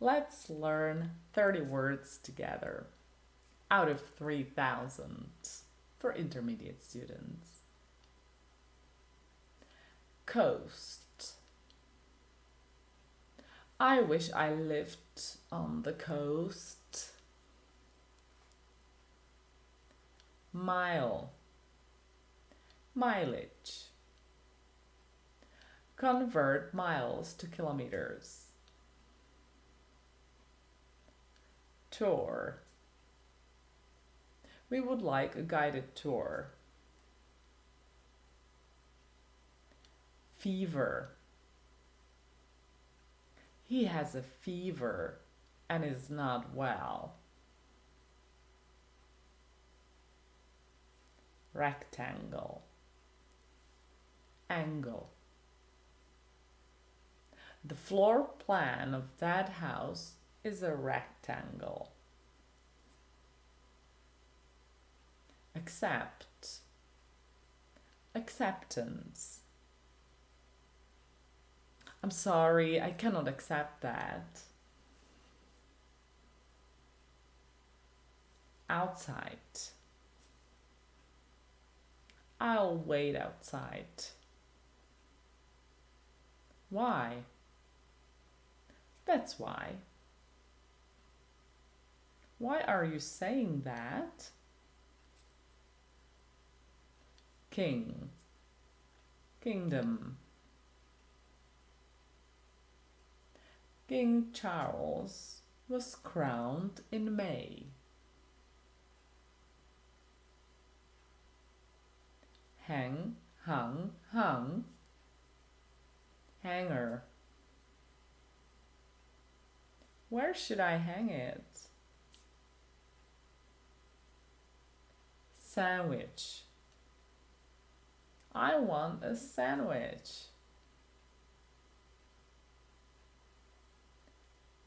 Let's learn 30 words together out of 3,000 for intermediate students. Coast. I wish I lived on the coast. Mile. Mileage. Convert miles to kilometers. Tour. We would like a guided tour. Fever. He has a fever and is not well. Rectangle. Angle. The floor plan of that house is a rectangle. Accept. Acceptance. I'm sorry, I cannot accept that. Outside. I'll wait outside. Why? That's why. Why are you saying that? King. Kingdom. King Charles was crowned in May. Hang, hung, hung. Hanger. Where should I hang it? Sandwich. I want a sandwich.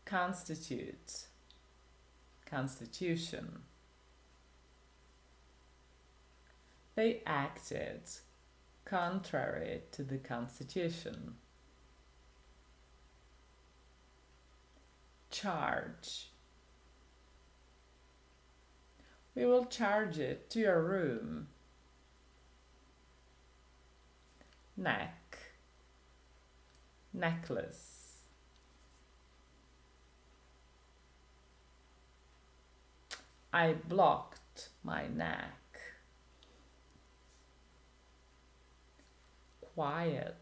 Constitute. Constitution. They acted contrary to the Constitution. Charge. We will charge it to your room. Neck. Necklace. I blocked my neck. Quiet.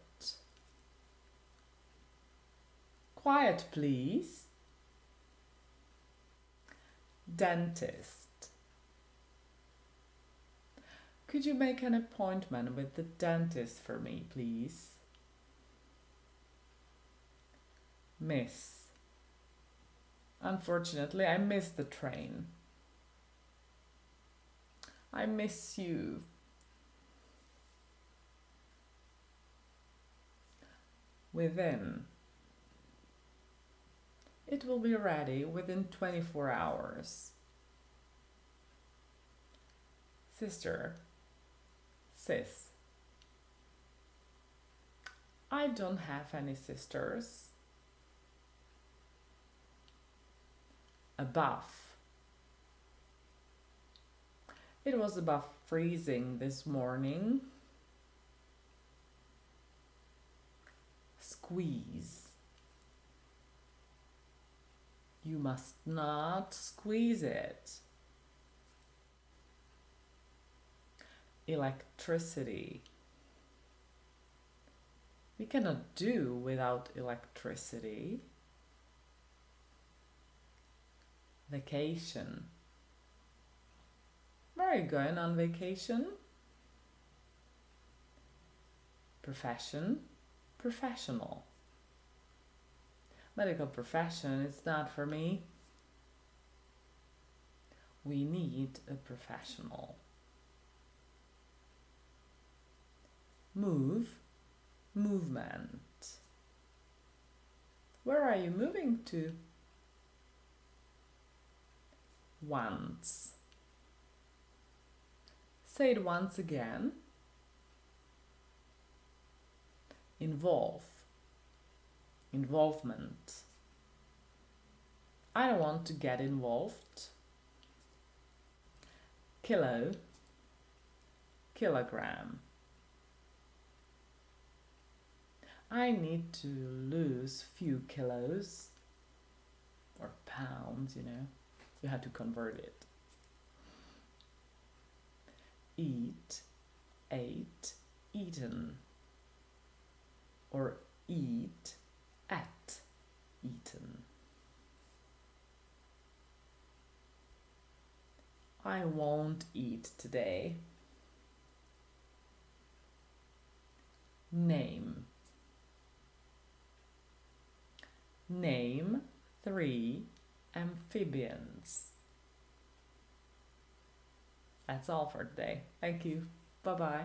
Quiet, please. Dentist. Could you make an appointment with the dentist for me, please? Miss. Unfortunately, I missed the train. I miss you. Within. It will be ready within 24 hours. Sister. Sis. I don't have any sisters. Above. It was above freezing this morning. Squeeze. You must not squeeze it. Electricity. We cannot do without electricity. Vacation. Where are you going on vacation? Profession. Professional. Medical profession is not for me. We need a professional. Move. Movement. Where are you moving to? Once. Say it once again. Involve. Involvement. I don't want to get involved. Kilo, kilogram. I need to lose few kilos or pounds, you know. You have to convert it. Eat, ate, eaten. Or eat, at, eaten. I won't eat today. Name. Name 3 amphibians. That's all for today. Thank you. Bye-bye.